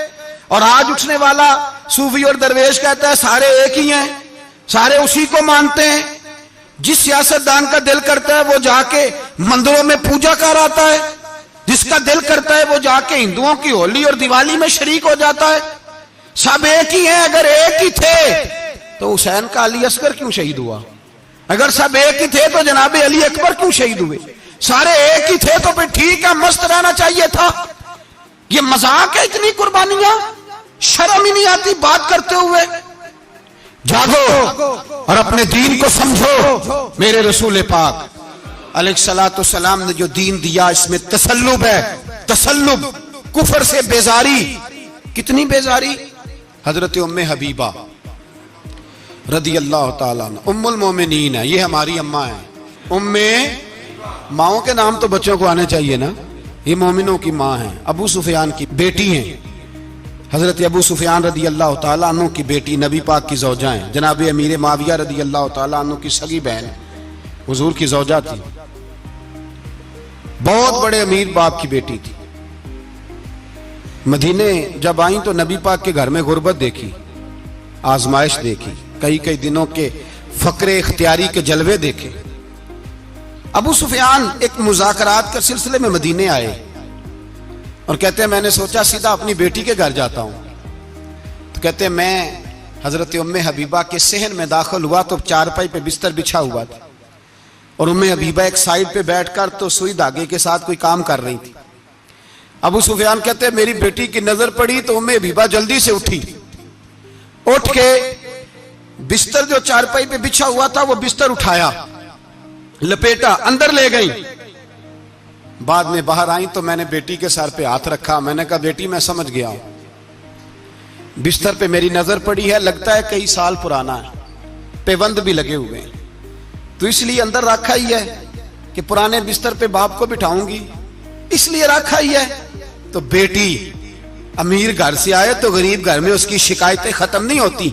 اور آج اٹھنے والا صوفی اور درویش کہتا ہے سارے ایک ہی ہیں، سارے اسی کو مانتے ہیں۔ جس سیاستدان کا دل کرتا ہے وہ جا کے مندروں میں پوجا کر آتا ہے، جس کا دل کرتا ہے وہ جا کے ہندوؤں کی ہولی اور دیوالی میں شریک ہو جاتا ہے۔ سب ایک ہی ہیں۔ اگر ایک ہی تھے تو حسین کا علی اصغر کیوں شہید ہوا؟ اگر سب ایک ہی تھے تو جناب علی اکبر کیوں شہید ہوئے؟ سارے ایک ہی تھے تو پھر ٹھیک ہے، مست رہنا چاہیے تھا۔ یہ مذاق ہے اتنی قربانیاں؟ شرم ہی نہیں آتی بات کرتے ہوئے؟ جاگو اور اپنے دین کو سمجھو۔ میرے رسول پاک علیہ الصلوۃ والسلام نے جو دین دیا اس میں تسلب ہے، تسلب، کفر سے بیزاری۔ کتنی بیزاری؟ حضرت ام حبیبہ رضی اللہ تعالیٰ عنہ ام المومنین ہے، یہ ہماری اماں ہیں۔ ام ماؤں کے نام تو بچوں کو آنے چاہیے نا، یہ مومنوں کی ماں ہیں، ابو سفیان کی بیٹی ہیں۔ حضرت ابو سفیان رضی اللہ تعالیٰ عنہ کی بیٹی نبی پاک کی زوجہ ہیں، جناب امیر معاویہ رضی اللہ تعالیٰ عنہ کی سگی بہن حضور کی زوجہ تھی، بہت بڑے امیر باپ کی بیٹی تھی۔ مدینے جب آئیں تو نبی پاک کے گھر میں غربت دیکھی، آزمائش دیکھی، کئی کئی دنوں کے فقر اختیاری کے جلوے دیکھے۔ ابو سفیان ایک مذاکرات کے سلسلے میں مدینے آئے اور کہتے ہیں میں نے سوچا سیدھا اپنی بیٹی کے گھر جاتا ہوں، تو کہتے ہیں میں حضرت ام حبیبہ کے صحن میں داخل ہوا تو چارپائی پہ بستر بچھا ہوا تھا، اور ام حبیبہ ایک سائیڈ پہ بیٹھ کر تو سوئی دھاگے کے ساتھ کوئی کام کر رہی تھی۔ ابو سفیان کہتے ہیں میری بیٹی کی نظر پڑی تو ام حبیبہ جلدی سے اٹھی، اٹھ کے بستر جو چارپائی پہ بچھا ہوا تھا وہ بستر اٹھایا، لپیٹا، اندر لے گئی۔ بعد میں باہر آئیں تو میں نے بیٹی کے سر پہ ہاتھ رکھا، میں نے کہا بیٹی میں سمجھ گیا ہوں، بستر پہ میری نظر پڑی ہے، لگتا ہے کئی سال پرانا ہے، پیوند بھی لگے ہوئے ہیں، تو اس لیے اندر رکھا ہی ہے کہ پرانے بستر پہ باپ کو بٹھاؤں گی، اس لیے رکھا ہی ہے۔ تو بیٹی امیر گھر سے آئے تو غریب گھر میں اس کی شکایتیں ختم نہیں ہوتی،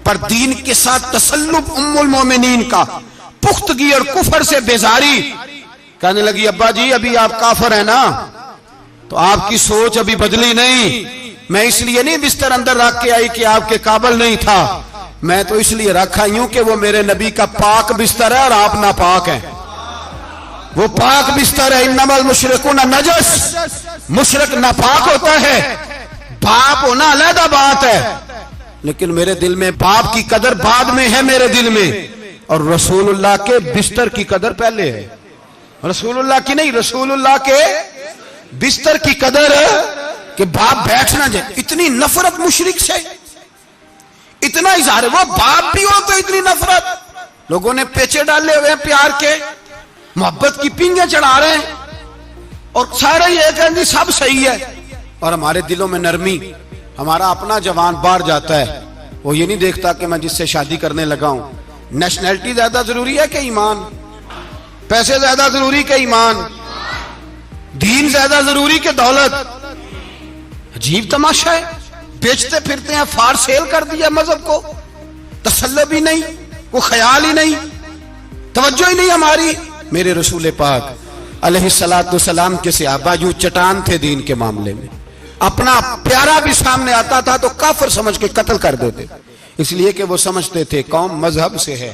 پر دین کے ساتھ تسلب ام المومنین کا، پختگی اور کفر سے بیزاری۔ کہنے لگی ابا جی ابھی آپ کافر ہیں نا، تو آپ کی سوچ ابھی بدلی نہیں، میں اس لیے نہیں بستر اندر رکھ کے آئی کہ آپ کے قابل نہیں تھا، میں تو اس لیے رکھا ہوں کہ وہ میرے نبی کا پاک بستر ہے اور آپ ناپاک ہیں۔ وہ پاک بستر ہے، انما المشرکون نجس، مشرک ناپاک ہوتا ہے، باپ ہونا علیحدہ بات ہے، لیکن میرے دل میں باپ کی قدر بعد میں ہے میرے دل میں، اور رسول اللہ کے بستر کی قدر پہلے ہے، رسول اللہ کی نہیں، رسول اللہ کے بستر کی قدر ہے کہ باپ بیٹھ نہ جائے۔ اتنی نفرت مشرک سے، اتنا اظہار، وہ باپ بھی ہو تو اتنی نفرت۔ لوگوں نے پیچے ڈالے ہوئے ہیں پیار کے، محبت کی پینگیں چڑھا رہے ہیں، اور سارے یہ کہیں گے سب صحیح ہے، اور ہمارے دلوں میں نرمی۔ ہمارا اپنا جوان باہر جاتا ہے، وہ یہ نہیں دیکھتا کہ میں جس سے شادی کرنے لگا ہوں نیشنلٹی زیادہ ضروری ہے کہ ایمان، پیسے زیادہ ضروری کہ ایمان، دین زیادہ ضروری کہ دولت۔ عجیب تماشا ہے، بیچتے پھرتے ہیں، فار سیل کر دیا مذہب کو، تسلب ہی نہیں، کوئی خیال ہی نہیں، توجہ ہی نہیں ہماری۔ میرے رسول پاک علیہ الصلوۃ والسلام کے صحابہ جو چٹان تھے دین کے معاملے میں، اپنا پیارا بھی سامنے آتا تھا تو کافر سمجھ کے قتل کر دیتے، اس لیے کہ وہ سمجھتے تھے قوم مذہب سے ہے،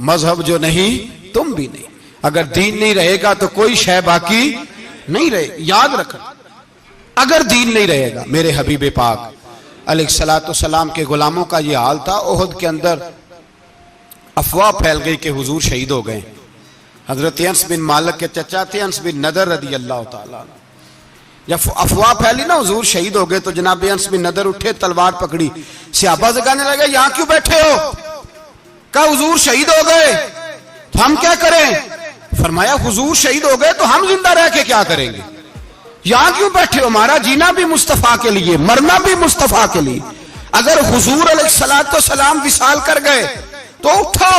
مذہب جو نہیں تم بھی نہیں، اگر دین نہیں رہے گا تو کوئی شے باقی نہیں رہے۔ یاد رکھنا، اگر دین نہیں رہے گا۔ میرے حبیب پاک علیہ الصلوۃ والسلام کے غلاموں کا یہ حال تھا۔ احد کے اندر افواہ پھیل گئی کہ حضور شہید ہو گئے۔ حضرت انس بن مالک کے چچا تھے انس بن نضر رضی اللہ تعالیٰ عنہ، جب افواہ پھیلی نا حضور شہید ہو گئے تو جناب انس بن نضر اٹھے، تلوار پکڑی، صحابہ سے کہنے لگے یہاں کیوں بیٹھے ہو؟ کہا حضور شہید ہو گئے تو ہم کیا کریں؟ فرمایا حضور شہید ہو گئے تو ہم زندہ رہ کے کیا کریں گے؟ یہاں کیوں بیٹھے ہو؟ ہمارا جینا بھی مصطفیٰ کے لیے، مرنا بھی مصطفیٰ کے لیے۔ اگر حضور علیہ الصلوۃ والسلام وصال کر گئے تو اٹھو،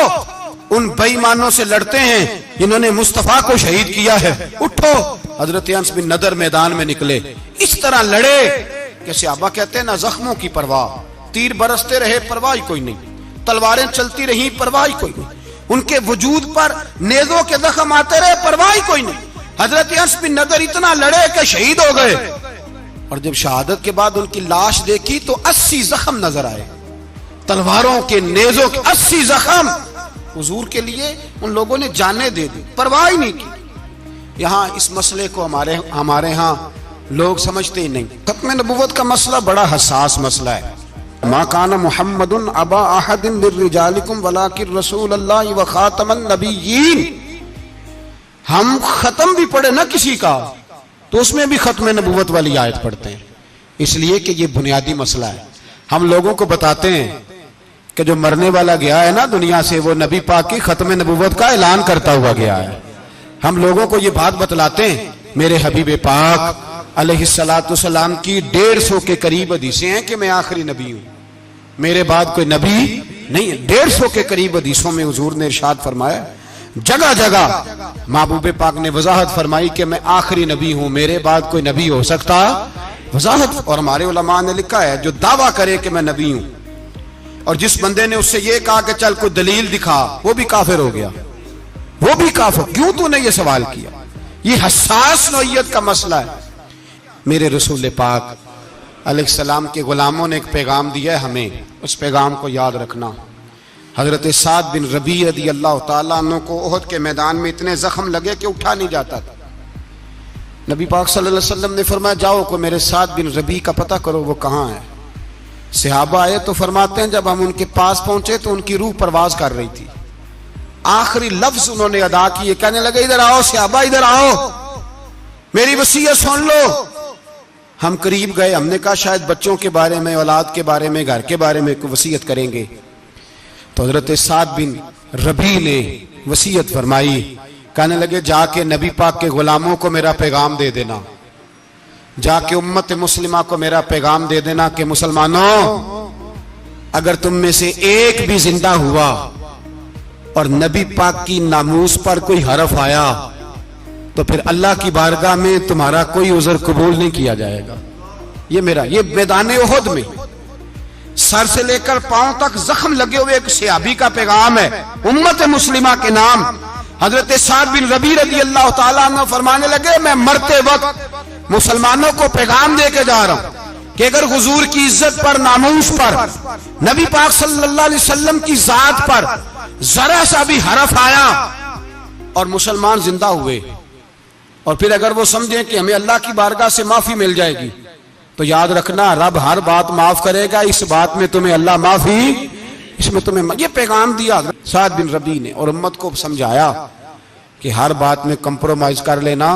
ان بے ایمانوں سے لڑتے ہیں جنہوں نے مصطفیٰ کو شہید کیا ہے، اٹھو۔ حضرت انس بن نضر میدان میں نکلے، اس طرح لڑے کہ صحابہ کہتے ہیں نہ زخموں کی پرواہ، تیر برستے رہے پرواہ کوئی نہیں، تلواریں چلتی رہی پرواہ کوئی نہیں، ان کے وجود پر نیزوں کے زخم آتے رہے پرواہ کوئی نہیں۔ حضرت انس بن نضر اتنا لڑے کہ شہید ہو گئے، اور جب شہادت کے بعد ان کی لاش دیکھی تو 80 زخم نظر آئے، تلواروں کے، نیزوں کے 80 زخم۔ حضور کے لیے ان لوگوں نے جانیں دے دی، پرواہ نہیں کی۔ یہاں اس مسئلے کو ہمارے ہاں لوگ سمجھتے ہی نہیں۔ ختم نبوت کا مسئلہ بڑا حساس مسئلہ ہے۔ ما کان محمد ابا احد من رجالکم ولکن رسول اللہ وخاتم النبیین۔ ہم ختم بھی پڑھے نہ کسی کا تو اس میں بھی ختم نبوت والی آیت پڑھتے ہیں، اس لیے کہ یہ بنیادی مسئلہ ہے۔ ہم لوگوں کو بتاتے ہیں کہ جو مرنے والا گیا ہے نا دنیا سے، وہ نبی پاک کی ختم نبوت کا اعلان کرتا ہوا گیا ہے۔ ہم لوگوں کو یہ بات بتلاتے ہیں، میرے حبیب پاک علیہ الصلوۃ والسلام کی 150 کے قریب حدیثیں ہیں کہ میں آخری نبی ہوں، میرے بعد کوئی نبی نہیں ہے۔ 150 کے قریب حدیثوں میں حضور نے ارشاد فرمایا، جگہ جگہ محبوب پاک نے وضاحت فرمائی کہ میں آخری نبی ہوں، میرے بعد کوئی نبی ہو سکتا، وضاحت۔ اور ہمارے علماء نے لکھا ہے جو دعویٰ کرے کہ میں نبی ہوں، اور جس بندے نے اس سے یہ کہا کہ چل کوئی دلیل دکھا، وہ بھی کافر ہو گیا، وہ بھی کافر۔ کیوں تو نے یہ سوال کیا؟ یہ حساس نوعیت کا مسئلہ ہے۔ میرے رسول پاک علیہ السلام کے غلاموں نے ایک پیغام دیا ہے ہمیں، اس پیغام کو یاد رکھنا۔ حضرت سعد بن ربیع رضی اللہ تعالیٰ عنہ کو احد کے میدان میں اتنے زخم لگے کہ اٹھا نہیں جاتا تھا۔ نبی پاک صلی اللہ علیہ وسلم نے فرمایا جاؤ کو میرے سعد بن ربیع کا پتہ کرو وہ کہاں ہے۔ صحابہ آئے تو فرماتے ہیں جب ہم ان کے پاس پہنچے تو ان کی روح پرواز کر رہی تھی، آخری لفظ انہوں نے ادا کیے، کہنے لگے ادھر آؤ صحابہ، ادھر آؤ، میری وصیت سن لو۔ ہم قریب گئے، ہم نے کہا شاید بچوں کے بارے میں، اولاد کے بارے میں، گھر کے بارے میں کوئی وصیت کریں گے۔ تو حضرت سعد بن ربیع نے وصیت فرمائی، کہنے لگے جا کے نبی پاک کے غلاموں کو میرا پیغام دے دینا، جا کے امت مسلمہ کو میرا پیغام دے دینا کہ مسلمانوں اگر تم میں سے ایک بھی زندہ ہوا اور نبی پاک کی ناموس پر کوئی حرف آیا تو پھر اللہ کی بارگاہ میں تمہارا کوئی عذر قبول نہیں کیا جائے گا۔ یہ میدان احد میں سر سے لے کر پاؤں تک زخم لگے ہوئے ایک صحابی کا پیغام ہے امت مسلمہ کے نام۔ حضرت سعد بن ربیع رضی اللہ تعالیٰ عنہ فرمانے لگے میں مرتے وقت مسلمانوں کو پیغام دے کے جا رہا ہوں کہ اگر حضور کی عزت پر، ناموس پر، نبی پاک صلی اللہ علیہ وسلم کی ذات پر ذرا سا بھی حرف آیا اور مسلمان زندہ ہوئے، اور پھر اگر وہ سمجھیں کہ ہمیں اللہ کی بارگاہ سے معافی مل جائے گی، تو یاد رکھنا رب ہر بات معاف کرے گا، اس بات میں تمہیں اللہ معافی، اس میں تمہیں یہ پیغام دیا سعد بن ربیع نے، اور امت کو سمجھایا کہ ہر بات میں کمپرومائز کر لینا،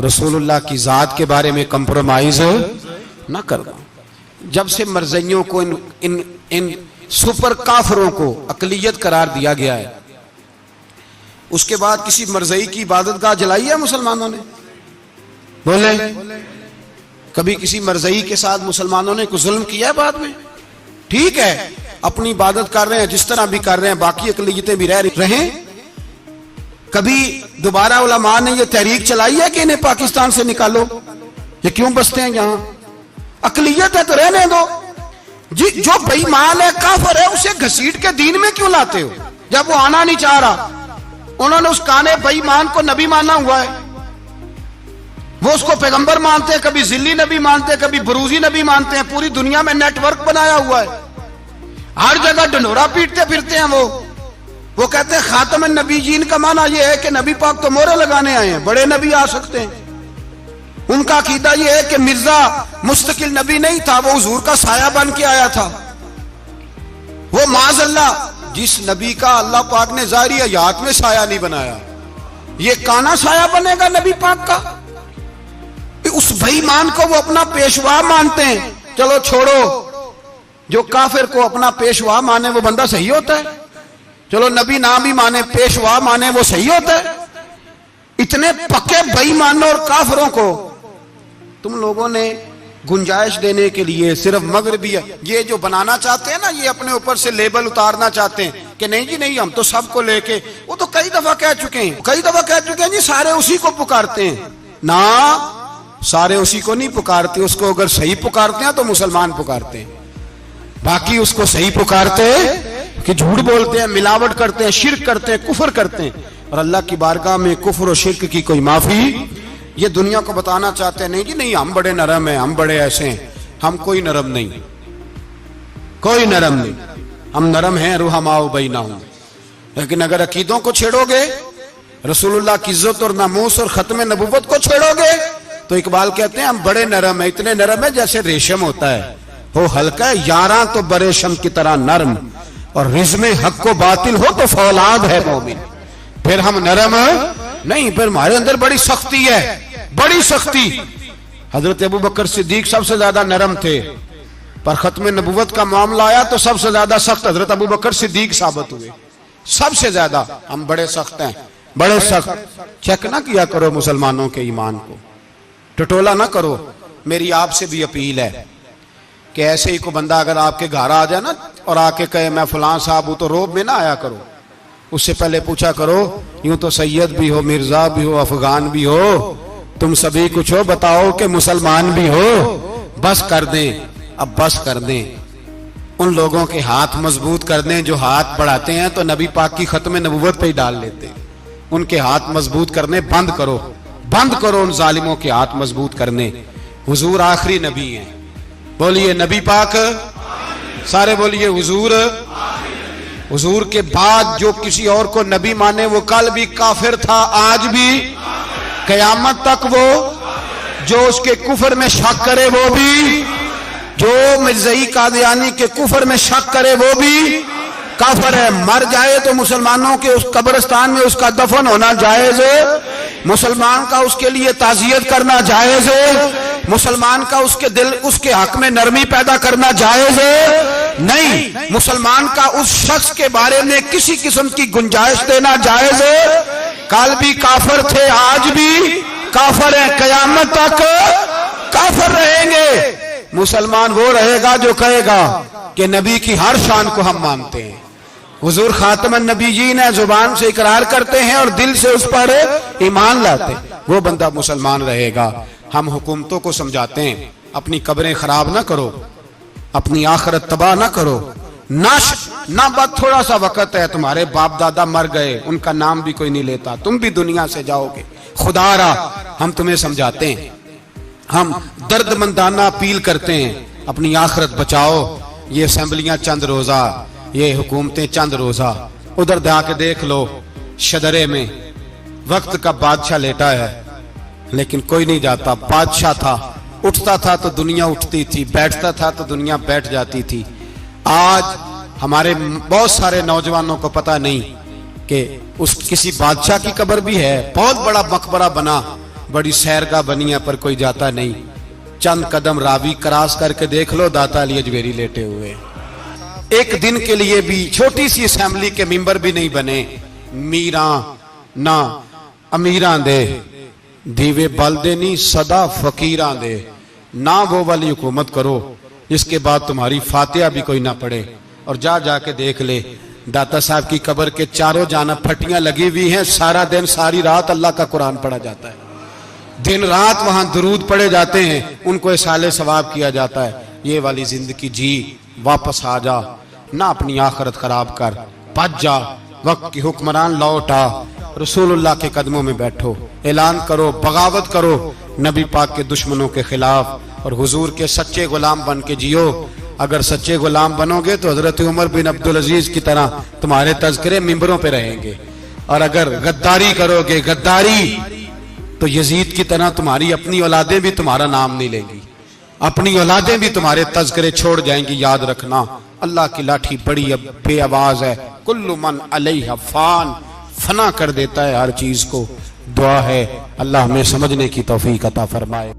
رسول اللہ کی ذات کے بارے میں کمپرومائز نہ کرنا۔ جب سے مرزائیوں کو ان سپر کافروں کو اقلیت قرار دیا گیا ہے، اس کے بعد کسی مرزائی کی عبادت گاہ جلائی ہے مسلمانوں نے؟ بولے کبھی کسی مرزائی کے ساتھ مسلمانوں نے کوئی ظلم کیا ہے بعد میں؟ ٹھیک ہے اپنی عبادت کر رہے ہیں جس طرح بھی کر رہے ہیں، باقی اقلیتیں بھی رہیں۔ کبھی دوبارہ علماء نے یہ تحریک چلائی ہے کہ انہیں پاکستان سے نکالو، یہ کیوں بستے ہیں یہاں؟ اقلیت ہے تو رہنے دو، جو بے ایمان ہے، کافر ہے، اسے گھسیٹ کے دین میں کیوں لاتے ہو جب وہ آنا نہیں چاہ رہا؟ انہوں نے اس کانے بے ایمان کو نبی مانا ہوا ہے، وہ اس کو پیغمبر مانتے ہیں، کبھی ذلی نبی مانتے ہیں، کبھی بروزی نبی مانتے ہیں، پوری دنیا میں نیٹ ورک بنایا ہوا ہے، ہر جگہ ڈنڈورا پیٹتے پھرتے ہیں۔ وہ کہتے ہیں خاتم النبیین کا معنی یہ ہے کہ نبی پاک تو مہرے لگانے آئے ہیں، بڑے نبی آ سکتے ہیں۔ ان کا عقیدہ یہ ہے کہ مرزا مستقل نبی نہیں تھا، وہ حضور کا سایہ بن کے آیا تھا۔ وہ معاذ اللہ جس نبی کا اللہ پاک نے ظاہری حیات میں سایہ نہیں بنایا، یہ کانا سایہ بنے گا نبی پاک کا؟ اس بے ایمان کو وہ اپنا پیشوا مانتے ہیں۔ چلو چھوڑو، جو کافر کو اپنا پیشوا مانے وہ بندہ صحیح ہوتا ہے؟ چلو نبی نام بھی مانے، پیشوا مانے، وہ صحیح ہوتا ہے؟ اتنے پکے بے ایمانوں اور کافروں کو تم لوگوں نے گنجائش دینے کے لیے صرف مغربی یہ جو بنانا چاہتے ہیں نا، یہ اپنے اوپر سے لیبل اتارنا چاہتے ہیں کہ نہیں جی نہیں، ہم تو سب کو لے کے، وہ تو کئی دفعہ کہہ چکے ہیں جی سارے اسی کو پکارتے ہیں. نہ، سارے اسی کو نہیں پکارتے. اس کو اگر صحیح پکارتے ہیں تو مسلمان پکارتے ہیں، باقی اس کو صحیح پکارتے کہ جھوٹ بولتے ہیں، ملاوٹ کرتے ہیں، شرک کرتے ہیں، کفر کرتے ہیں. اور اللہ کی بارگاہ میں کفر و شرک کی کوئی معافی. یہ دنیا کو بتانا چاہتے ہیں نہیں جی نہیں، ہم بڑے نرم ہیں، ہم بڑے ایسے ہیں. ہم کوئی نرم نہیں، کوئی نرم نہیں. ہم نرم ہیں رحماء بینہم. لیکن اگر عقیدوں کو چھیڑو گے، رسول اللہ کی عزت اور ناموس اور ختم نبوت کو چھیڑو گے، تو اقبال کہتے ہیں ہم بڑے نرم ہیں، اتنے نرم ہیں جیسے ریشم ہوتا ہے، ہو ہلکا ہے یاراں تو بریشم کی طرح نرم، اور رزم حق و باطل ہو تو فولاد ہے مومن. پھر ہم نرم نہیں، پھر ہمارے اندر بڑی سختی ہے، بڑی سختی. حضرت ابوبکر صدیق سب سے زیادہ نرم تھے، پر ختم نبوت کا معاملہ آیا تو سب سے زیادہ سخت حضرت ابوبکر صدیق ثابت ہوئے، سب سے زیادہ. ہم بڑے سخت ہیں، بڑے سخت. چیک نہ کیا کرو مسلمانوں کے ایمان کو، ٹٹولا نہ کرو. میری آپ سے بھی اپیل ہے کہ ایسے ہی کو بندہ اگر آپ کے گھر آ جائے نا اور آ کے کہے میں فلاں صاحب ہوں، تو روب میں نہ آیا کرو. اس سے پہلے پوچھا کرو یوں تو سید بھی ہو، مرزا بھی ہو، افغان بھی ہو، تم سبھی کچھ ہو، بتاؤ کہ مسلمان بھی ہو. بس کر دیں، اب بس کر دیں. ان لوگوں کے ہاتھ مضبوط کر دیں جو ہاتھ بڑھاتے ہیں تو نبی پاک کی ختم نبوت پہ ہی ڈال لیتے ہیں. ان کے ہاتھ مضبوط کرنے بند کرو، بند کرو ان ظالموں کے ہاتھ مضبوط کرنے. حضور آخری نبی ہیں. بولیے نبی پاک، سارے بولیے حضور. حضور کے بعد جو کسی اور کو نبی مانے وہ کل بھی کافر تھا، آج بھی، قیامت تک. وہ جو اس کے کفر میں شک کرے وہ بھی، جو مرزائی قادیانی کے کفر میں شک کرے وہ بھی کافر ہے. مر جائے تو مسلمانوں کے اس قبرستان میں اس کا دفن ہونا جائز ہے، مسلمان کا اس کے لیے تعزیت کرنا جائز ہے، مسلمان کا اس کے دل، اس کے حق میں نرمی پیدا کرنا جائز ہے. نہیں، مسلمان کا اس شخص کے بارے میں کسی قسم کی گنجائش دینا جائز ہے. کل بھی کافر تھے، آج بھی کافر ہیں، قیامت تک کافر رہیں گے. مسلمان وہ رہے گا جو کہے گا کہ نبی کی ہر شان کو ہم مانتے ہیں، حضور خاتم النبیین ہے، زبان سے اقرار کرتے ہیں اور دل سے اس پر ایمان لاتے ہیں، وہ بندہ مسلمان رہے گا. ہم حکومتوں کو سمجھاتے ہیں اپنی قبریں خراب نہ کرو، اپنی آخرت تباہ نہ کرو. نہ بات تھوڑا سا وقت ہے، تمہارے باپ دادا مر گئے، ان کا نام بھی کوئی نہیں لیتا، تم بھی دنیا سے جاؤ گے. خدا را ہم تمہیں سمجھاتے ہیں، ہم درد مندانہ اپیل کرتے ہیں، اپنی آخرت بچاؤ. یہ اسمبلیاں چند روزہ، یہ حکومتیں چند روزہ. ادھر جا کے دیکھ لو شدرے میں وقت کا بادشاہ لیٹا ہے، لیکن کوئی نہیں جاتا. بادشاہ تھا، اٹھتا تھا تو دنیا اٹھتی تھی، بیٹھتا تھا تو دنیا بیٹھ جاتی تھی. آج ہمارے بہت سارے نوجوانوں کو پتہ نہیں کہ اس کسی بادشاہ کی قبر بھی ہے، بہت بڑا مقبرہ بنا، بڑی سیرگاہ بنی ہے، پر کوئی جاتا نہیں. چند قدم راوی کراس کر کے دیکھ لو داتا علی اجمیری لیٹے ہوئے. ایک دن کے لیے بھی چھوٹی سی اسمبلی کے ممبر بھی نہیں بنے. میراں نہ امیراں دے دیوے بلدے نہیں صدا فقیراں دے. نہ وہ والی حکومت کرو جس کے بعد تمہاری فاتحہ بھی کوئی نہ پڑھے. اور جا کے دیکھ لے داتا صاحب کی قبر کے چاروں جانب پھٹیاں لگی ہوئی ہیں، سارا دن ساری رات اللہ کا قرآن پڑھا جاتا ہے، دن رات وہاں درود پڑھے جاتے ہیں، ان کو اصالہ ثواب کیا جاتا ہے. یہ والی زندگی جی، واپس آ جا، نہ اپنی آخرت خراب کر، بچ جا، وقت کی حکمران لوٹ آ، رسول اللہ کے قدموں میں بیٹھو، اعلان کرو، بغاوت کرو نبی پاک کے دشمنوں کے خلاف، اور حضور کے سچے غلام بن کے جیو. اگر سچے غلام بنو گے تو حضرت عمر بن عبدالعزیز کی طرح تمہارے تذکرے ممبروں پہ رہیں گے. اور اگر غداری کرو گے، غداری، تو یزید کی طرح تمہاری اپنی اولادیں بھی تمہارا نام نہیں لیں گی، اپنی اولادیں بھی تمہارے تذکرے چھوڑ جائیں گی. یاد رکھنا اللہ کی لاٹھی بڑی بے آواز ہے. کل من علیہ فان، فنا کر دیتا ہے ہر چیز کو. دعا ہے اللہ ہمیں سمجھنے کی توفیق عطا فرمائے.